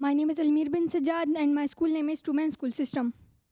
My name is Almir bin Sajjad and my school name is Truman School System.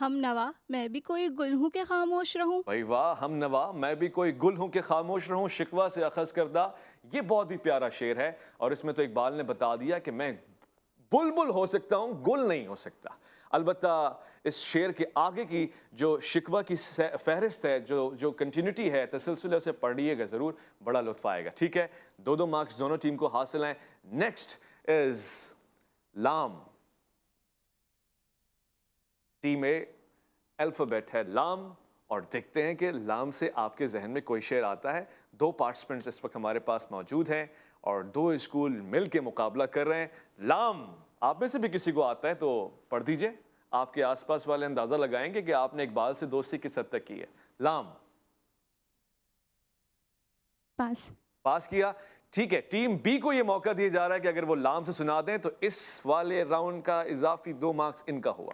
ہم نوا میں بھی کوئی گل ہوں کہ خاموش رہوں. بھائی واہ، ہم نوا میں بھی کوئی گل ہوں کہ خاموش رہوں، شکوہ سے اخذ کردہ. یہ بہت ہی پیارا شعر ہے، اور اس میں تو اقبال نے بتا دیا کہ میں بلبل ہو سکتا ہوں، گل نہیں ہو سکتا. البتہ اس شعر کے آگے کی جو شکوہ کی فہرست ہے، جو کنٹینیوٹی ہے، تسلسل ہے، اسے پڑھیے گا ضرور، بڑا لطف آئے گا. ٹھیک ہے، 2 مارکس دونوں ٹیم کو حاصل ہیں. نیکسٹ از لام. ٹیم اے الفابیٹ ہے لام، اور دیکھتے ہیں کہ لام سے آپ کے ذہن میں کوئی شعر آتا ہے. 2 پارٹیسپینٹس اس وقت ہمارے پاس موجود ہیں اور 2 اسکول مل کے مقابلہ کر رہے ہیں. لام آپ میں سے بھی کسی کو آتا ہے تو پڑھ دیجئے. آپ کے آس پاس والے اندازہ لگائیں گے کہ آپ نے اقبال سے دوستی کس حد تک کی ہے. لام پاس کیا. ٹھیک ہے، ٹیم بی کو یہ موقع دیا جا رہا ہے کہ اگر وہ لام سے سنا دیں تو اس والے راؤنڈ کا اضافی 2 مارکس ان کا ہوا.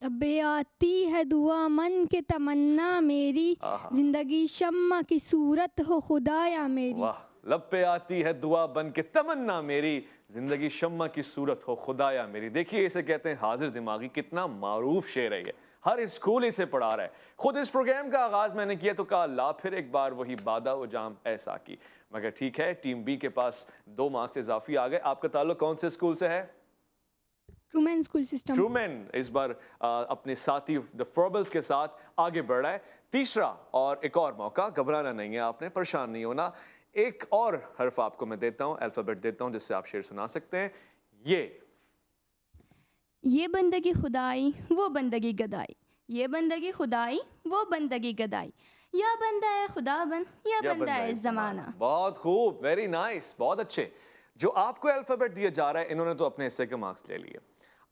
اب آتی ہے دعا من کے تمنا میری، زندگی شمع کی صورت ہو خدایا میری. واہ، لب پہ آتی ہے دعا بن کے تمنا میری، زندگی شمع کی صورت ہو خدایا میری. دیکھیے اسے کہتے ہیں حاضر دماغی. کتنا معروف شعر ہے یہ، ہر اسکول اسے پڑھا رہا ہے. خود اس پروگرام کا آغاز میں نے کیا تو کہا لا پھر ایک بار وہی بادہ و جام ایسا کی. مگر ٹھیک ہے، ٹیم بی کے پاس 2 مارکس اضافی آ گئے. آپ کا تعلق کون سے اسکول سے ہے؟ Truman school system. ٹرومین اس بار اپنے ساتھی دی فرابلز کے ساتھ آگے بڑھ رہا ہے. تیسرا اور ایک اور موقع، گھبرانا نہیں ہے آپ نے، پریشان نہیں ہونا. ایک اور حرف آپ کو میں دیتا ہوں، الفابیٹ دیتا ہوں، جس سے آپ شعر سنا سکتے ہیں. یہ بندگی خدائی وہ بندگی گدائی، یہ بندگی خدائی وہ بندگی گدائی، یا بندہ ہے خدا بن یا بندہ ہے زمانہ. بہت خوب، ویری نائس، بہت اچھے. جو آپ کو الفابیٹ دیا جا رہا ہے انہوں نے تو اپنے حصے کے مارکس لے لیے.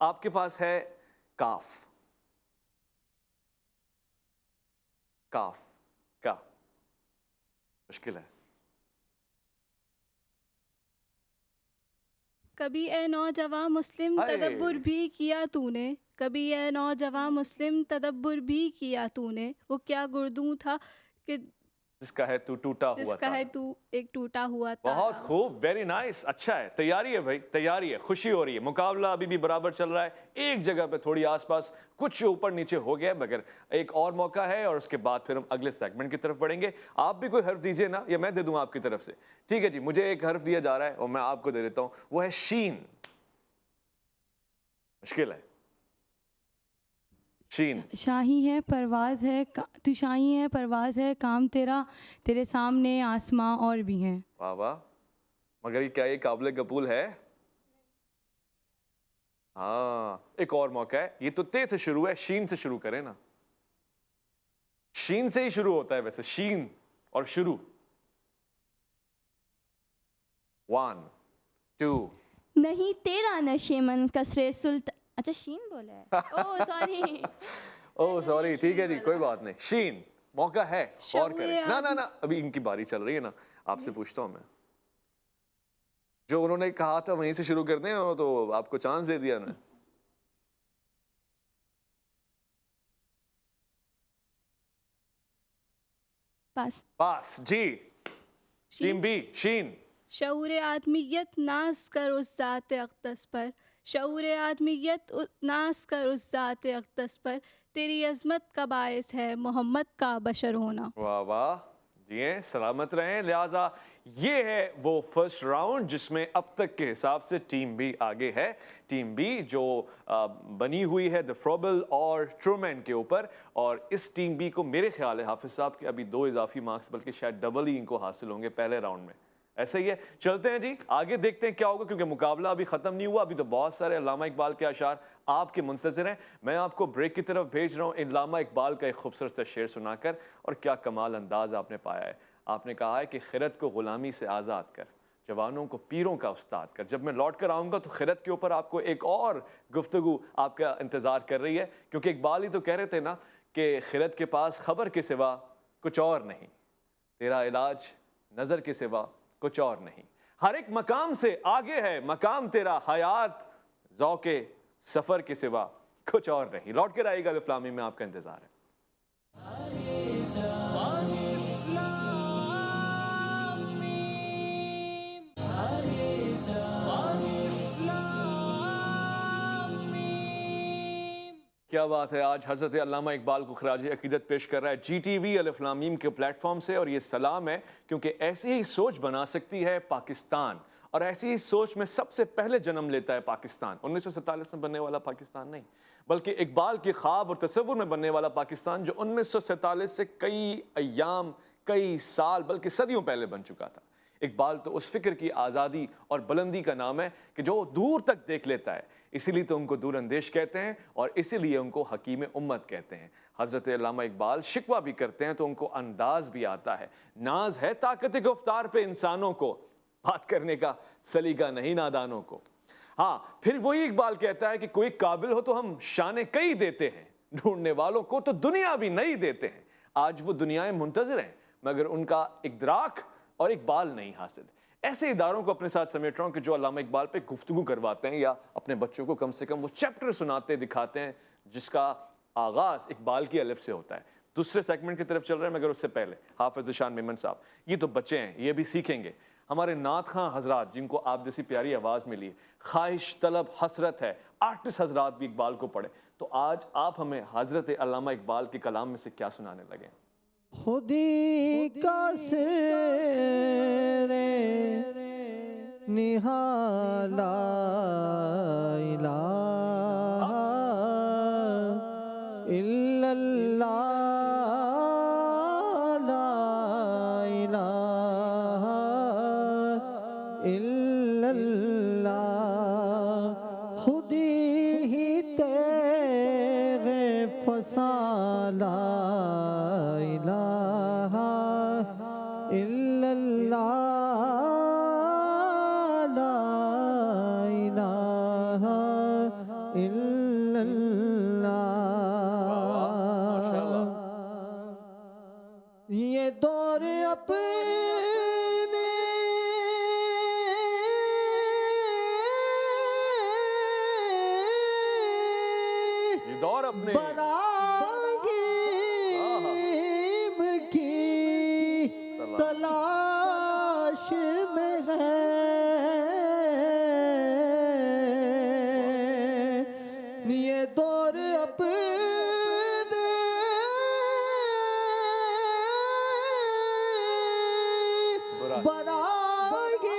آپ کے پاس ہے کاف. کاف کا مشکل ہے. کبھی اے نوجوان مسلم تدبر بھی کیا تو نے، کبھی اے نوجوان مسلم تدبر بھی کیا تو نے. وہ کیا گردوں تھا کہ جس کا ہے تو ٹوٹا ہوا جس کا ہے تو ایک ٹوٹا ہوا تھا. بہت خوب، ویری نائس. اچھا ہے، تیاری ہے بھائی، تیاری ہے، خوشی ہو رہی ہے. مقابلہ ابھی بھی برابر چل رہا ہے. ایک جگہ پہ تھوڑی آس پاس کچھ اوپر نیچے ہو گیا، مگر ایک اور موقع ہے اور اس کے بعد پھر ہم اگلے سیگمنٹ کی طرف بڑھیں گے. آپ بھی کوئی حرف دیجئے نا، یا میں دے دوں آپ کی طرف سے؟ ٹھیک ہے جی، مجھے ایک حرف دیا جا رہا ہے اور میں آپ کو دے دیتا ہوں، وہ ہے شین. مشکل ہے. شین. شاہی ہے پرواز ہے تو شاہی ہے پرواز ہے کام تیرا، تیرے سامنے آسماں اور بھی ہیں. واہ واہ، مگر کیا یہ قابل قبول ہے؟ ہاں، ایک اور موقع ہے. یہ تو تے سے شروع ہے، شین سے شروع کریں نا. شین سے ہی شروع ہوتا ہے ویسے، شین اور شروع. 1 2 نہیں تیرا نشے من کسرے اچھا شین بولا ہے، او سوری. او سوری، ٹھیک ہے جی، کوئی بات نہیں. شین موقع ہے، غور کریں. نا ابھی ان کی باری چل رہی ہے نا. آپ سے پوچھتا ہوں میں، جو انہوں نے کہا تھا وہیں سے شروع کر دیں، تو آپ کو چانس دے دیا انہوں نے. پاس جی. ٹیم بی شین. شعور آدمیت ناز کر اس ذات اقدس پر، شعور آدمیت ناز کر اس ذات اقدس پر، تیری عظمت کا باعث ہے محمد کا بشر ہونا. واہ واہ، جی سلامت رہیں. لہٰذا یہ ہے وہ فرسٹ راؤنڈ جس میں اب تک کے حساب سے ٹیم بی آگے ہے. ٹیم بی جو بنی ہوئی ہے دی فرابل اور ٹرومین کے اوپر، اور اس ٹیم بی کو میرے خیال ہے حافظ صاحب کے ابھی 2 اضافی مارکس بلکہ شاید ڈبل ہی ان کو حاصل ہوں گے پہلے راؤنڈ میں. ایسا ہی ہے. چلتے ہیں جی آگے، دیکھتے ہیں کیا ہوگا، کیونکہ مقابلہ ابھی ختم نہیں ہوا. ابھی تو بہت سارے علامہ اقبال کے اشعار آپ کے منتظر ہیں. میں آپ کو بریک کی طرف بھیج رہا ہوں علامہ اقبال کا ایک خوبصورت شعر سنا کر. اور کیا کمال انداز آپ نے پایا ہے. آپ نے کہا ہے کہ خرد کو غلامی سے آزاد کر، جوانوں کو پیروں کا استاد کر. جب میں لوٹ کر آؤں گا تو خرد کے اوپر آپ کو ایک اور گفتگو آپ کا انتظار کر رہی ہے، کیونکہ اقبال ہی تو کہہ رہے تھے نا کہ خرد کے پاس خبر کے سوا کچھ اور نہیں، تیرا علاج نظر کے سوا کچھ اور نہیں. ہر ایک مقام سے آگے ہے مقام تیرا، حیات ذوق سفر کے سوا کچھ اور نہیں. لوٹ کر آئیے گا الف لام میم میں، آپ کا انتظار ہے. کیا بات ہے. آج حضرت علامہ اقبال کو خراج عقیدت پیش کر رہا ہے جی ٹی وی الف لام میم کے پلیٹ فارم سے, اور یہ سلام ہے کیونکہ ایسی ہی سوچ بنا سکتی ہے پاکستان, اور ایسی ہی سوچ میں سب سے پہلے جنم لیتا ہے پاکستان. 1947 میں بننے والا پاکستان نہیں, بلکہ اقبال کے خواب اور تصور میں بننے والا پاکستان جو 1947 سے کئی ایام, کئی سال بلکہ صدیوں پہلے بن چکا تھا. اقبال تو اس فکر کی آزادی اور بلندی کا نام ہے کہ جو دور تک دیکھ لیتا ہے, اسی لیے تو ان کو دور اندیش کہتے ہیں, اور اسی لیے ان کو حکیم امت کہتے ہیں. حضرت علامہ اقبال شکوہ بھی کرتے ہیں تو ان کو انداز بھی آتا ہے. ناز ہے طاقت گفتار پہ انسانوں کو, بات کرنے کا سلیقہ نہیں نادانوں کو. ہاں, پھر وہی اقبال کہتا ہے کہ کوئی قابل ہو تو ہم شانے کئی دیتے ہیں, ڈھونڈنے والوں کو تو دنیا بھی نہیں دیتے ہیں. آج وہ دنیائیں منتظر ہیں مگر ان کا ادراک اور اقبال نہیں حاصل. ایسے اداروں کو اپنے ساتھ سمیٹ رہا ہوں کہ جو علامہ اقبال پہ گفتگو کرواتے ہیں, یا اپنے بچوں کو کم سے کم وہ چیپٹر سناتے دکھاتے ہیں جس کا آغاز اقبال کی الف سے ہوتا ہے. دوسرے سیگمنٹ کی طرف چل رہے ہیں مگر اس سے پہلے حافظ ذیشان میمن صاحب, یہ تو بچے ہیں, یہ بھی سیکھیں گے. ہمارے نعت خواں حضرات جن کو آپ جیسی پیاری آواز ملی ہے, خواہش طلب حسرت ہے, آرٹسٹ حضرات بھی اقبال کو پڑھے, تو آج آپ ہمیں حضرت علامہ اقبال کے کلام میں سے کیا سنانے لگے؟ خودی کا سر نہا لا الہ الا اللہ, لا الہ الا اللہ. خودی ہی تیغ فسالا الہ الا اللہ, لا الہ الا اللہ. یہ دور اپنے دور اپنے براغیب کی تلاش میں ہے, یہ دور اپنے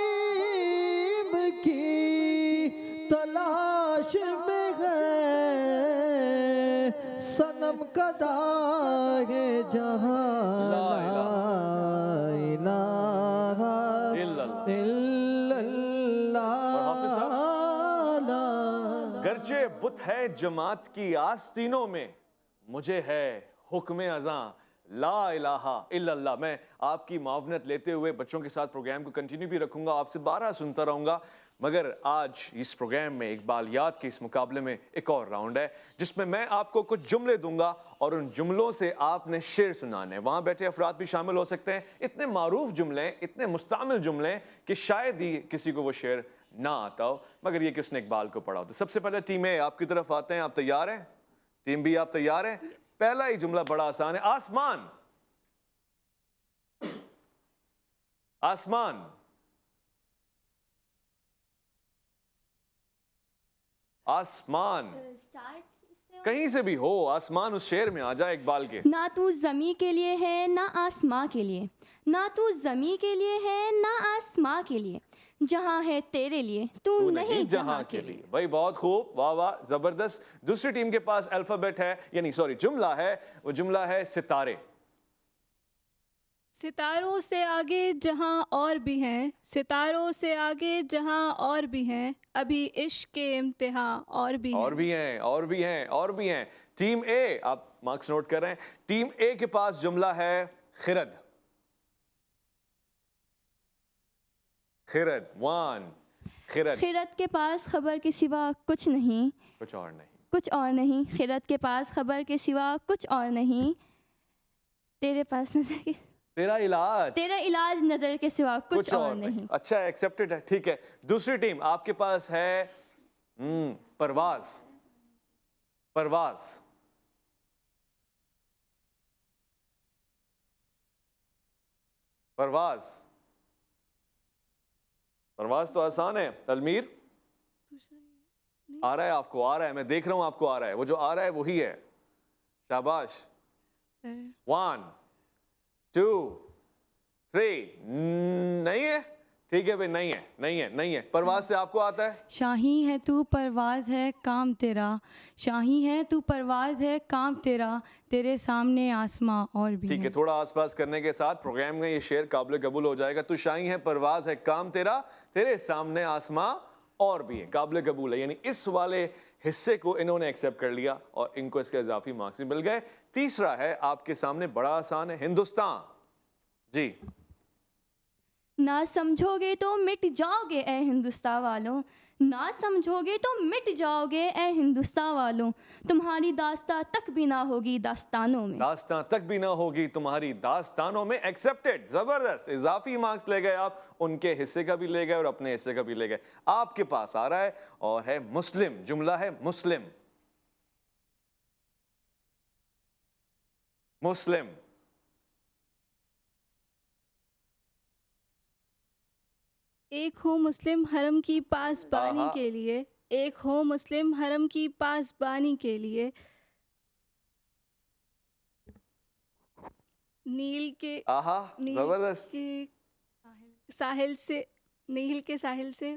براغیب کی تلاش میں ہے. صنم کا داغ جہاں لا الہ الا اللہ. گرچہ بت ہے جماعت کی آستینوں میں, مجھے ہے حکم ازاں لا الہ الا اللہ. میں آپ کی معاونت لیتے ہوئے بچوں کے ساتھ پروگرام کو کنٹینیو بھی رکھوں گا, آپ سے بارہ سنتا رہوں گا, مگر آج اس پروگرام میں اقبالیات کے اس مقابلے میں ایک اور راؤنڈ ہے جس میں میں آپ کو کچھ جملے دوں گا اور ان جملوں سے آپ نے شعر سنانے. وہاں بیٹھے افراد بھی شامل ہو سکتے ہیں. اتنے معروف جملے, اتنے مستعمل جملے کہ شاید ہی کسی کو وہ شعر نہ آتا ہو, مگر یہ کہ اس نے اقبال کو پڑھا ہو. تو سب سے پہلے ٹیم اے آپ کی طرف آتے ہیں, آپ تیار ہیں؟ ٹیم بی آپ تیار ہیں؟ پہلا ہی جملہ بڑا آسان ہے, آسمان. آسمان, آسمان, کہیں سے بھی ہو آسمان اس شعر میں آ جائے اقبال کے. نہ تو زمیں کے لیے ہے نہ آسماں کے لیے, نہ تو زمیں کے لیے ہے نہ آسماں کے لیے, جہاں ہے تیرے لیے تو نہیں جہاں کے لیے. بھائی بہت خوب, واہ واہ, زبردست. دوسری ٹیم کے پاس الفابیٹ ہے, یعنی سوری جملہ ہے, وہ جملہ ہے ستارے. ستاروں سے آگے جہاں اور بھی ہیں, ستاروں سے آگے جہاں اور بھی ہیں, ابھی عشق کے امتحان اور بھی ہیں. اور بھی ہیں, اور بھی ہیں, اور بھی ہیں. ٹیم اے, آپ مارکس نوٹ کر رہے ہیں, ٹیم اے کے پاس جملہ ہے خرد. خرد, وان, خرد. خرد کے پاس خبر کے سوا کچھ نہیں, کچھ اور نہیں, کچھ اور نہیں. خرد کے پاس خبر کے سوا کچھ اور نہیں, تیرے پاس نظر کے تیرا علاج, تیرا علاج نظر کے سوا کچھ اور نہیں. اچھا, ایکسیپٹڈ ہے, ٹھیک ہے. دوسری ٹیم آپ کے پاس ہے پرواز. پرواز, پرواز, پرواز تو آسان ہے. المیر, آ رہا ہے آپ کو؟ آ رہا ہے، میں دیکھ رہا ہوں آپ کو آ رہا ہے، وہ جو آ رہا ہے وہی ہے. شاباش. 1 2 3. نہیں ہے؟ ٹھیک ہے بھائی، نہیں ہے. پرواز سے آپ کو آتا ہے؟ شاہی ہے تو پرواز ہے کام تیرا، شاہی ہے تو پرواز ہے کام تیرا، تیرے سامنے آسماں اور بھی ٹھیک ہے، ہیں. تھوڑا آس پاس کرنے کے ساتھ پروگرام میں یہ شعر قابل قبول ہو جائے گا. تو شاہی ہے پرواز ہے کام تیرا، تیرے سامنے آسماں اور بھی ہے. قابل قبول ہے، یعنی اس والے حصے کو انہوں نے ایکسیپٹ کر لیا اور ان کو اس کے اضافی مارکس بھی مل گئے. تیسرا ہے آپ کے سامنے، بڑا آسان ہے، ہندوستان. جی. نہ سمجھو گے تو مٹ جاؤ گے اے ہندوستان والوں، نہ سمجھو گے تو مٹ جاؤ گے اے ہندوستان والوں، تمہاری داستان تک بھی نہ ہوگی داستانوں میں. داستان تک بھی نہ ہوگی تمہاری داستانوں میں. ایکسیپٹڈ، زبردست. اضافی مارکس لے گئے آپ، ان کے حصے کا بھی لے گئے اور اپنے حصے کا بھی لے گئے. آپ کے پاس آ رہا ہے اور ہے مسلم. جملہ ہے مسلم. مسلم. ایک ہو مسلم حرم کی پاسبانی کے لیے، ایک ہو مسلم حرم کی پاسبانی کے لیے، نیل کے زبردست. ساحل سے، نیل کے ساحل سے.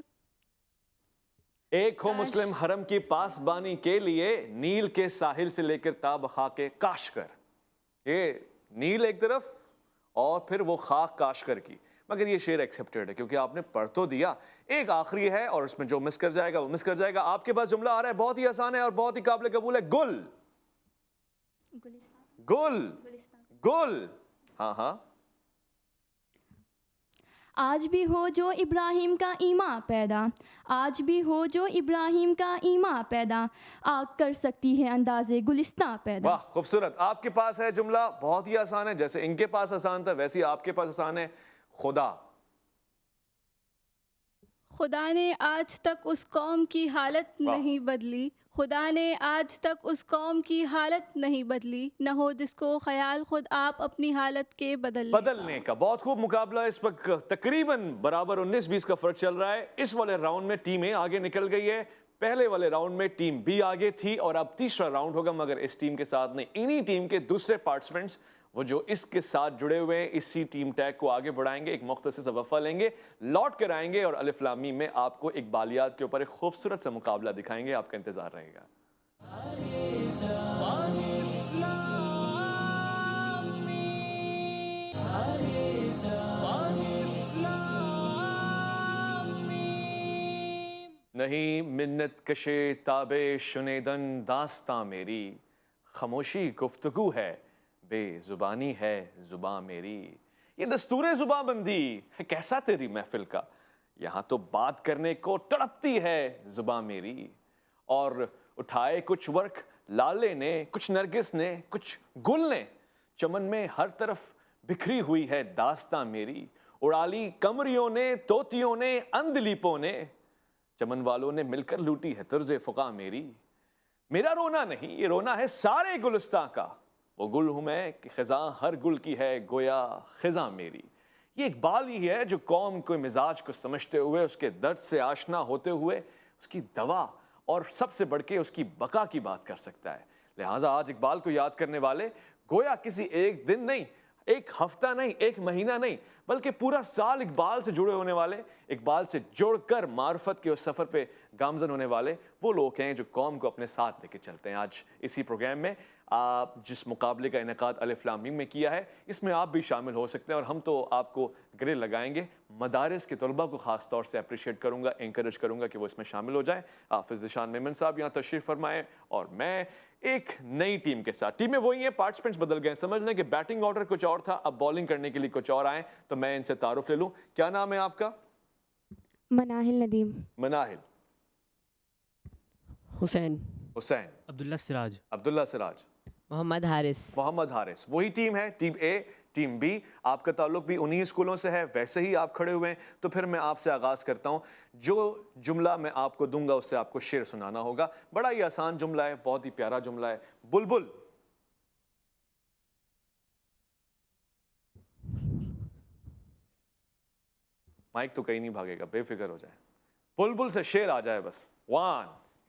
ایک ہو مسلم حرم کی پاسبانی کے لیے، نیل کے ساحل سے لے کر تاب خاک کاشکر. یہ نیل ایک طرف اور پھر وہ خاک کاشکر کی. مگر یہ شعر ایکسیپٹڈ ہے کیونکہ آپ نے پڑھ تو دیا. ایک آخری ہے اور اس میں جو مس کر جائے گا وہ مس کر جائے گا. آپ کے پاس جملہ آ رہا ہے، بہت ہی آسان ہے اور بہت ہی قابل قبول ہے. گل. گل. گل. ہاں. آج بھی ہو جو ابراہیم کا ایمان پیدا، آج بھی ہو جو ابراہیم کا ایمان پیدا، آگ کر سکتی ہے اندازے گلستان پیدا. واہ، خوبصورت. آپ کے پاس ہے جملہ، بہت ہی آسان ہے. جیسے ان کے پاس آسان تھا ویسے آپ کے پاس آسان ہے. خدا. خدا نے آج تک اس قوم کی حالت نہیں بدلی، خدا نے آج تک اس قوم کی حالت نہیں بدلی، نہ ہو جس کو خیال خود آپ اپنی حالت کے بدلنے کا. بہت خوب مقابلہ. اس وقت تقریباً برابر 19-20 کا فرق چل رہا ہے. اس والے راؤنڈ میں ٹیم اے آگے نکل گئی ہے، پہلے والے راؤنڈ میں ٹیم بی آگے تھی اور اب تیسرا راؤنڈ ہوگا. مگر اس ٹیم کے ساتھ نہیں، انہی ٹیم کے دوسرے پارٹیسپینٹس وہ جو اس کے ساتھ جڑے ہوئے ہیں اسی ٹیم ٹیگ کو آگے بڑھائیں گے. ایک مختصر سا وقفہ لیں گے، لوٹ کر آئیں گے اور الف لام میم میں آپ کو اقبالیات کے اوپر ایک خوبصورت سا مقابلہ دکھائیں گے. آپ کا انتظار رہے گا. نہیں منت کشے تابے شنیدن داستاں میری، خاموشی گفتگو ہے بے زبانی ہے زباں میری. یہ دستور زباں بندی ہے کیسا تیری محفل کا، یہاں تو بات کرنے کو تڑپتی ہے زباں میری. اور اٹھائے کچھ ورق لالے نے، کچھ نرگس نے، کچھ گل نے، چمن میں ہر طرف بکھری ہوئی ہے داستاں میری. اڑالی کمریوں نے، طوطیوں نے، اندلیپوں نے، چمن والوں نے مل کر لوٹی ہے طرز فقاں میری. میرا رونا نہیں، یہ رونا ہے سارے گلستاں کا، وہ گل ہوں میں کہ خزاں ہر گل کی ہے گویا خزاں میری. یہ اقبال ہی ہے جو قوم کے مزاج کو سمجھتے ہوئے، اس کے درد سے آشنا ہوتے ہوئے اس کی دوا اور سب سے بڑھ کے اس کی بقا کی بات کر سکتا ہے. لہٰذا آج اقبال کو یاد کرنے والے گویا کسی ایک دن نہیں، ایک ہفتہ نہیں، ایک مہینہ نہیں، بلکہ پورا سال اقبال سے جڑے ہونے والے، اقبال سے جڑ کر معرفت کے اس سفر پہ گامزن ہونے والے وہ لوگ ہیں جو قوم کو اپنے ساتھ لے کے چلتے ہیں. آج اسی پروگرام میں آپ جس مقابلے کا انعقاد الف لام میم میں کیا ہے، اس میں آپ بھی شامل ہو سکتے ہیں اور ہم تو آپ کو گریل لگائیں گے. مدارس کے طلباء کو خاص طور سے اپریشیٹ کروں گا، انکریج کروں گا کہ وہ اس میں شامل ہو جائیں. حافظ ذیشان میمن صاحب یہاں تشریف فرمائیں اور میں ایک نئی ٹیم کے ساتھ، ٹیمیں وہی ہیں، پارٹیسپینٹس بدل گئے. سمجھ لیں کہ بیٹنگ آرڈر کچھ اور تھا، اب بالنگ کرنے کے لیے کچھ اور آئیں. تو میں ان سے تعارف لے لوں. کیا نام ہے آپ کا؟ مناہل ندیم. مناہل. حسین. حسین. عبداللہ سراج. عبداللہ سراج. محمد حارث. محمد حارث. وہی ٹیم ہے، ٹیم اے، ٹیم بی. آپ کا تعلق بھی انہی اسکولوں سے ہے، ویسے ہی آپ کھڑے ہوئے ہیں. تو پھر میں آپ سے آغاز کرتا ہوں. جو جملہ میں آپ کو دوں گا اس سے آپ کو شعر سنانا ہوگا. بڑا ہی آسان جملہ ہے، بہت ہی پیارا جملہ ہے. بلبل. مائک تو کہیں نہیں بھاگے گا، بے فکر ہو جائے. بلبل سے شعر آ جائے بس. 1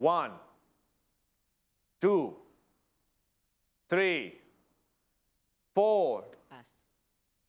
1 2 3 4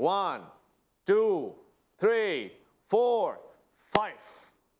1 2 3 4 5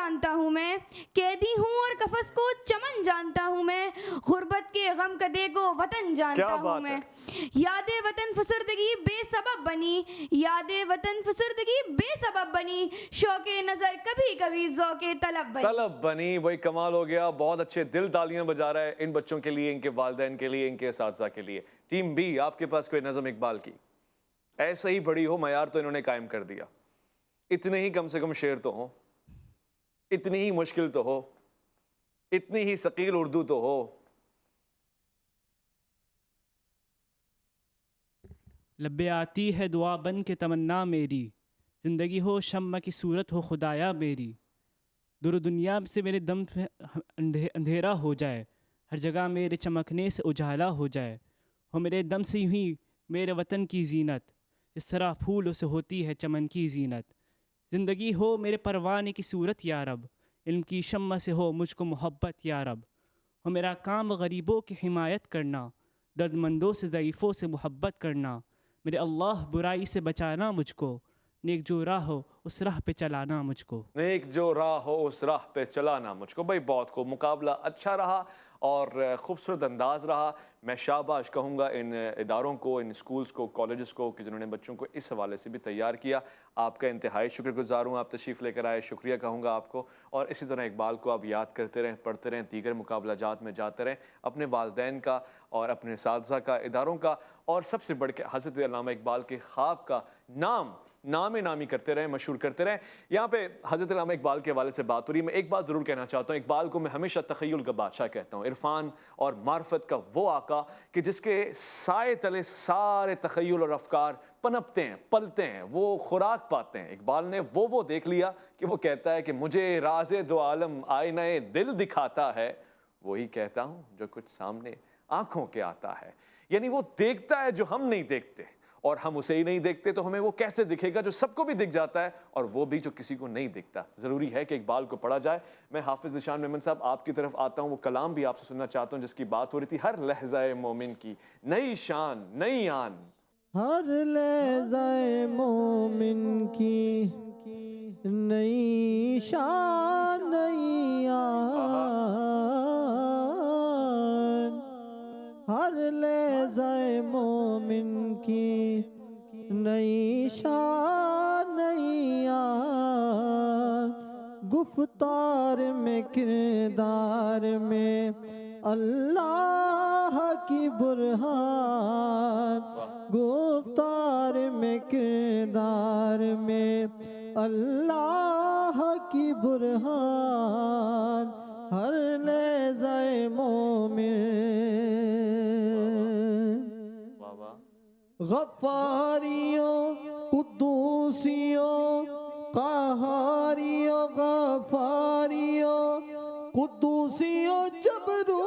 جانتا ہوں میں، قیدی ہوں اور قفس کو چمن جانتا ہوں میں، غربت کے غم کدے کو وطن جانتا ہوں میں، یاد وطن فسردگی بے سبب بنی، یاد وطن فسردگی بے سبب بنی، شوق نظر کبھی کبھی ذوق طلب بنی۔ وہی کمال ہو گیا، بہت اچھے، دل تالیاں بجا رہا ہے ان بچوں کے لیے، ان کے والدین کے لیے، ان کے اساتذہ کے لیے۔ ٹیم بی، آپ کے پاس کوئی نظم اقبال کی ایسے ہی بڑی ہو، معیار تو انہوں نے قائم کر دیا، اتنے ہی کم سے کم شعر تو ہوں، اتنی ہی مشکل تو ہو، اتنی ہی ثقیل اردو تو ہو۔ لبے آتی ہے دعا بن کے تمنا میری، زندگی ہو شمع کی صورت ہو خدایا میری، در دنیا سے میرے دم سے اندھیرا ہو جائے، ہر جگہ میرے چمکنے سے اجالا ہو جائے، ہو میرے دم سے یوں ہی میرے وطن کی زینت، جس طرح پھولوں سے ہوتی ہے چمن کی زینت، زندگی ہو میرے پروانے کی صورت یا رب، علم کی شمع سے ہو مجھ کو محبت یا رب، ہو میرا کام غریبوں کی حمایت کرنا، درد مندوں سے ضعیفوں سے محبت کرنا، میرے اللہ برائی سے بچانا مجھ کو، نیک جو راہ ہو اس راہ پہ چلانا مجھ کو، نیک جو راہ ہو اس راہ پہ چلانا مجھ کو۔ بھائی بہت خوب، مقابلہ اچھا رہا اور خوبصورت انداز رہا۔ میں شاباش کہوں گا ان اداروں کو، ان اسکولز کو، کالجز کو کہ جنہوں نے بچوں کو اس حوالے سے بھی تیار کیا۔ آپ کا انتہائی شکر گزار ہوں، آپ تشریف لے کر آئے، شکریہ کہوں گا آپ کو، اور اسی طرح اقبال کو آپ یاد کرتے رہیں، پڑھتے رہیں، دیگر مقابلہ جات میں جاتے رہیں، اپنے والدین کا اور اپنے اساتذہ کا، اداروں کا، اور سب سے بڑھ کے حضرت علامہ اقبال کے خواب کا نام نامی کرتے رہیں، مشہور کرتے رہیں۔ یہاں پہ حضرت علامہ اقبال کے حوالے سے بات ہو رہی ہے، میں ایک بات ضرور کہنا چاہتا ہوں، اقبال کو میں ہمیشہ تخیل کا بادشاہ کہتا ہوں، عرفان اور معرفت کا وہ آقا کہ جس کے سائے تلے سارے تخیل اور افکار پنپتے ہیں، پلتے ہیں، وہ خوراک پاتے ہیں۔ اقبال نے وہ دیکھ لیا کہ وہ کہتا ہے کہ مجھے راز دو عالم آئینہ دل دکھاتا ہے، وہی کہتا ہوں جو کچھ سامنے آنکھوں کے آتا ہے۔ یعنی وہ دیکھتا ہے جو ہم نہیں دیکھتے، اور ہم اسے ہی نہیں دیکھتے تو ہمیں وہ کیسے دکھے گا جو سب کو بھی دکھ جاتا ہے اور وہ بھی جو کسی کو نہیں دکھتا۔ ضروری ہے کہ اقبال کو پڑھا جائے۔ میں حافظ ذیشان میمن صاحب آپ کی طرف آتا ہوں، وہ کلام بھی آپ سے سننا چاہتا ہوں جس کی بات ہو رہی تھی، ہر لحظہ مومن کی نئی شان نئی آن، ہر لحظہ مومن کی نئی شان نئی آن، ہر لحظہ مومن کی نئی شان نئی آن، گفتار میں کردار میں اللہ کی برہان، گفتار میں کردار میں اللہ کی برہان، ہر لحظہ مومن غفاریوں قدوسیوں قہاریوں غفاریوں قدوسیوں جبروت،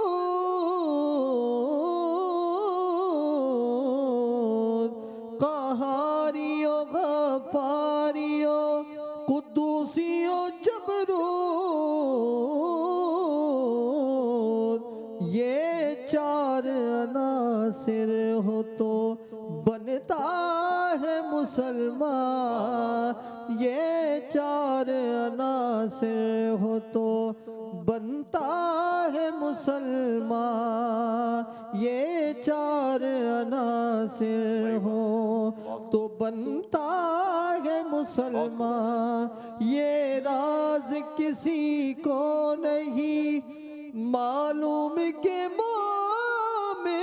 قہاریوں غفاریوں قدوسیوں جبروت، یہ چار عناصر ہو تو بنتا ہے مسلمان، یہ چار عناصر ہو تو بنتا ہے مسلمان، یہ چار عناصر ہو تو بنتا ہے مسلمان، یہ راز کسی کو نہیں معلوم کہ مومن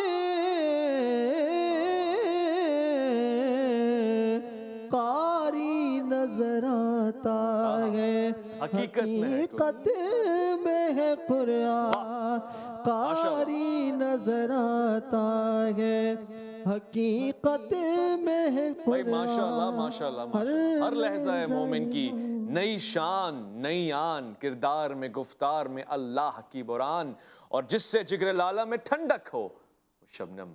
قاری نظر آتا ہے، حقیقت میں ہے قرآن، قاری نظر آتا ہے، حقیقت میں ہے قرآن۔ ماشاءاللہ ماشاءاللہ، ہر لحظہ مومن کی نئی شان نئی آن، کردار میں گفتار میں اللہ کی بران، اور جس سے جگر لالہ میں ٹھنڈک ہو وہ شبنم،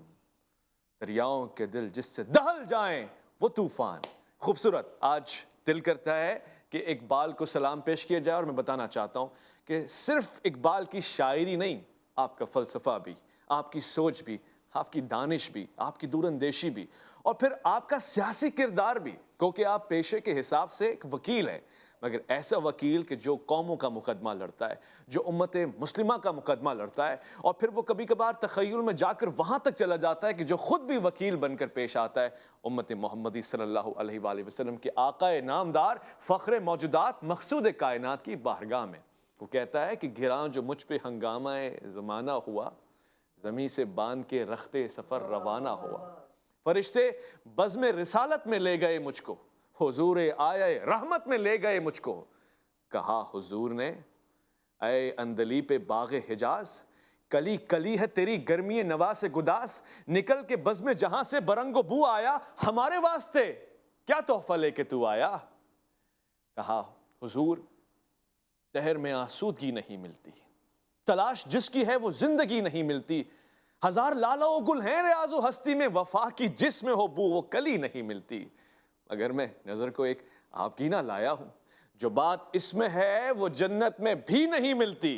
دریاؤں کے دل جس سے دہل جائیں وہ طوفان۔ خوبصورت، آج دل کرتا ہے کہ اقبال کو سلام پیش کیا جائے، اور میں بتانا چاہتا ہوں کہ صرف اقبال کی شاعری نہیں، آپ کا فلسفہ بھی، آپ کی سوچ بھی، آپ کی دانش بھی، آپ کی دور اندیشی بھی، اور پھر آپ کا سیاسی کردار بھی، کیونکہ آپ پیشے کے حساب سے ایک وکیل ہیں۔ مگر ایسا وکیل کہ جو قوموں کا مقدمہ لڑتا ہے، جو امت مسلمہ کا مقدمہ لڑتا ہے، اور پھر وہ کبھی کبھار تخیل میں جا کر وہاں تک چلا جاتا ہے کہ جو خود بھی وکیل بن کر پیش آتا ہے امت محمدی صلی اللہ علیہ وآلہ وسلم کے آقا نامدار، فخر موجودات، مقصود کائنات کی بارگاہ میں۔ وہ کہتا ہے کہ گراں جو مجھ پہ ہنگامہ زمانہ ہوا، زمیں سے باندھ کے رختے سفر روانہ ہوا، فرشتے بزم رسالت میں لے گئے مجھ کو، حضور آئے رحمت میں لے گئے مجھ کو۔ کہا حضور نے اے اندلی پہ باغ حجاز، کلی کلی ہے تیری گرمی نوا سے گداس، نکل کے بزم جہاں سے برنگ و بو آیا، ہمارے واسطے کیا تحفہ لے کے تو آیا۔ کہا حضور دہر میں آسودگی نہیں ملتی، تلاش جس کی ہے وہ زندگی نہیں ملتی، ہزار لالا و گل ہیں ریاض و ہستی میں، وفا کی جس میں ہو بو وہ کلی نہیں ملتی۔ مگر میں نظر کو ایک آپ کی نہ لایا ہوں، جو بات اس میں ہے وہ جنت میں بھی نہیں ملتی،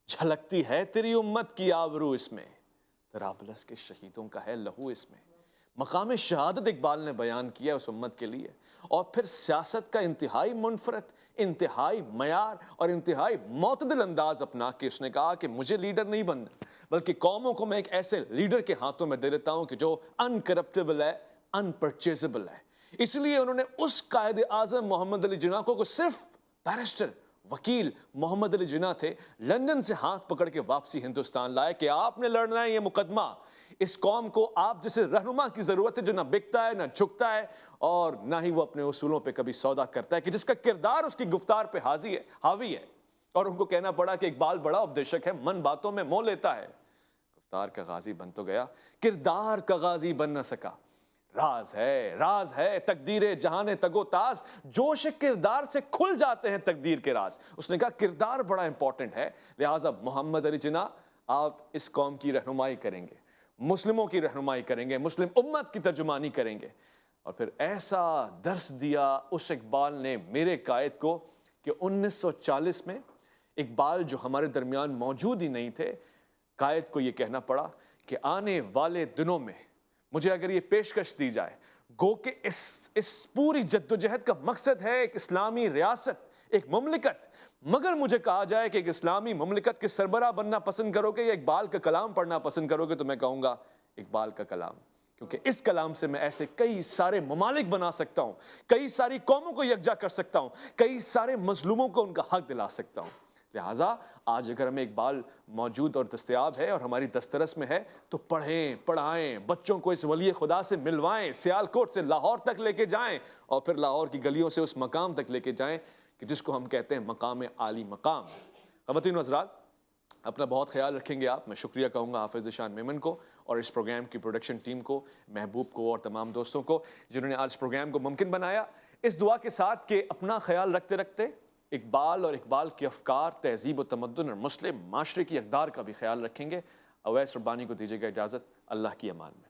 جھلکتی ہے تیری امت کی آبرو اس میں، طرابلس کے شہیدوں کا ہے لہو اس میں۔ مقام شہادت اقبال نے بیان کیا اس امت کے لیے، اور پھر سیاست کا انتہائی منفرد، انتہائی معیار اور انتہائی معتدل انداز اپنا کے اس نے کہا کہ مجھے لیڈر نہیں بننا، بلکہ قوموں کو میں ایک ایسے لیڈر کے ہاتھوں میں دے دیتا ہوں کہ جو انکرپٹیبل ہے، انپرچیزبل ہے۔ اس لیے انہوں نے اس قائد اعظم محمد علی جناح کو صرف بیرسٹر وکیل محمد علی جناح تھے، لندن سے ہاتھ پکڑ کے واپسی ہندوستان لائے کہ آپ نے لڑنا ہے یہ مقدمہ، اس قوم کو آپ جیسے رہنما کی ضرورت ہے جو نہ بکتا ہے نہ جھکتا ہے اور نہ ہی وہ اپنے اصولوں پہ کبھی سودا کرتا ہے، کہ جس کا کردار اس کی گفتار پہ حاوی ہے۔ اور ان کو کہنا پڑا کہ اقبال بڑا اپدیشک ہے، من باتوں میں موہ لیتا ہے، گفتار کا غازی بن تو گیا، کردار کا غازی بن نہ سکا۔ راز ہے تقدیر جہان تگو تاز، جوش کردار سے کھل جاتے ہیں تقدیر کے راز۔ اس نے کہا کردار بڑا امپورٹنٹ ہے، لہٰذا محمد علی جناح آپ اس قوم کی رہنمائی کریں گے، مسلموں کی رہنمائی کریں گے، مسلم امت کی ترجمانی کریں گے۔ اور پھر ایسا درس دیا اس اقبال نے میرے قائد کو کہ 1940 میں اقبال جو ہمارے درمیان موجود ہی نہیں تھے، قائد کو یہ کہنا پڑا کہ آنے والے دنوں میں مجھے اگر یہ پیشکش دی جائے، گو کہ اس پوری جدوجہد کا مقصد ہے ایک اسلامی ریاست، ایک مملکت، مگر مجھے کہا جائے کہ ایک اسلامی مملکت کے سربراہ بننا پسند کرو گے یا اقبال کا کلام پڑھنا پسند کرو گے، تو میں کہوں گا اقبال کا کلام، کیونکہ اس کلام سے میں ایسے کئی سارے ممالک بنا سکتا ہوں، کئی ساری قوموں کو یکجا کر سکتا ہوں، کئی سارے مظلوموں کو ان کا حق دلا سکتا ہوں۔ لہٰذا آج اگر ہمیں اقبال موجود اور دستیاب ہے اور ہماری دسترس میں ہے تو پڑھیں، پڑھائیں، بچوں کو اس ولی خدا سے ملوائیں، سیالکوٹ سے لاہور تک لے کے جائیں اور پھر لاہور کی گلیوں سے اس مقام تک لے کے جائیں کہ جس کو ہم کہتے ہیں مقام عالی مقام۔ خواتین و حضرات، اپنا بہت خیال رکھیں گے آپ۔ میں شکریہ کہوں گا حافظ ذیشان میمن کو اور اس پروگرام کی پروڈکشن ٹیم کو، محبوب کو اور تمام دوستوں کو جنہوں نے آج اس پروگرام کو ممکن بنایا، اس دعا کے ساتھ کہ اپنا خیال رکھتے رکھتے اقبال اور اقبال کے افکار، تہذیب و تمدن اور مسلم معاشرے کی اقدار کا بھی خیال رکھیں گے۔ اویس ربانی کو دیجیے گا اجازت، اللہ کی امان میں۔